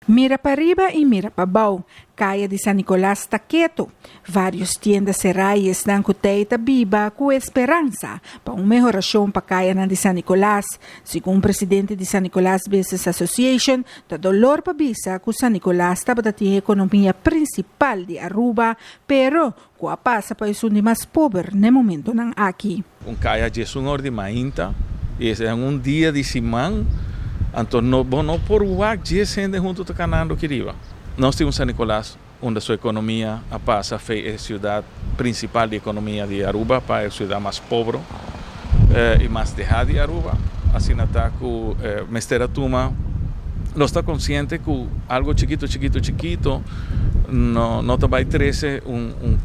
Mira para arriba y mira para abajo. Calle de San Nicolás está quieto. Varias tiendas cerradas dan cuteita viva com esperança para uma melhoração para a calle de San Nicolás. Segundo o presidente de San Nicolás Business Association, da dolor para bisa que San Nicolás estava da a economia principal de Aruba, pero que a passa para o mais pobre no momento não aqui. Calle é um ordem mainta, e é dia de semana. Então, não por o que gente junto a canando que riba. Nós temos San Nicolás, onde sua economia passa a ser a cidade principal de economia de Aruba, para a cidade mais pobre e mais derrada de Aruba. Assim, está com Mestera Tuma, nós está consciente que algo chiquito não vai trazer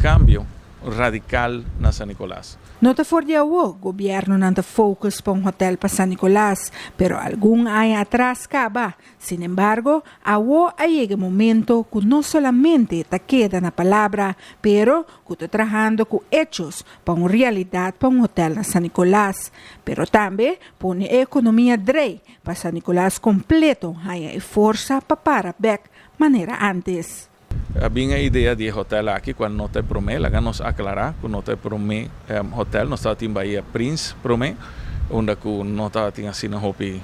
cambio radical na San Nicolás. Nota for de o governo não está focus para hotel para San Nicolás, pero algum ano atrás acaba. Sin embargo, chega momento que não solamente está queda na palavra, pero que está trabalhando com hechos para uma realidade para hotel na San Nicolás. Pero também põe a economia drei para San Nicolás completo, há força para back maneira antes. Havia a ideia de hotel aqui, quando não tem promê, lá nos aclarar que não tem promê hotel, nós estamos em Bahia Prince promê, onde não está tendo assim um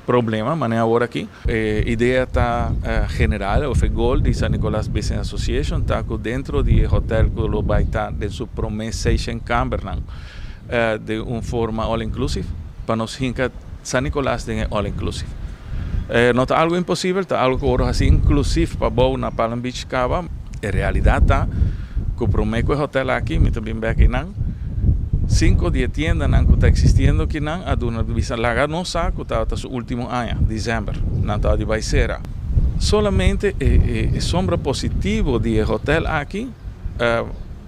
problema, mas agora aqui. A ideia está general, o goal de San Nicolás Business Association está dentro do hotel que vai estar de sua promê Station Camberland, de uma forma all inclusive, para nós hincar San Nicolás de all inclusive. Não está algo impossível, está algo agora assim inclusive para bom na Palm Beach Cava. A realidade está que o prometo é hotel aqui, me também bem aqui não. 5 de tiendas que está existindo aqui não, a dona de visa larga não sabe que está o último ano, dezembro, não está de Baixera. Solamente a sombra positiva de hotel aqui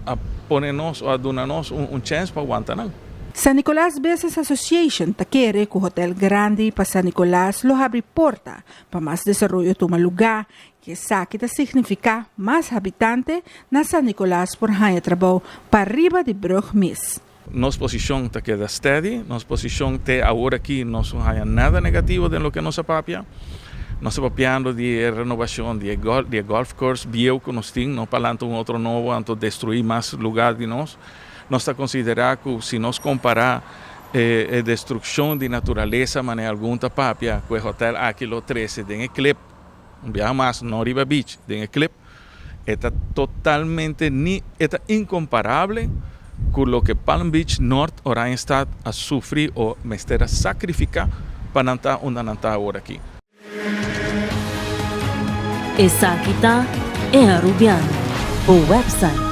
a poner-nos ou a dar-nos chance para aguentar não. San Nicolás Business Association ta quer que o hotel grande para San Nicolás lo abre porta para mais desenvolvimento toma lugar, que sabe que significa mais habitante na San Nicolás por ganhar trabalho para arriba de Brug Miss. Nossa posição está queda steady, nossa posição até agora aqui não há nada negativo de lo que nossa papia. Nós estamos papiando de renovação de golf course, bio que nós temos, não falando outro novo, então destruir mais lugar de nós. Nós está considerar que se nós comparar a destruição de natureza, mas algum tapapia, com o hotel Aquilo 13 de Eclip, um mais no Riva Beach de Eclip, está totalmente incomparável com o que Palm Beach North Orange está a sofrer ou a sacrificar para não estar onde não está agora aqui. Essa aqui está é Arubiano, o website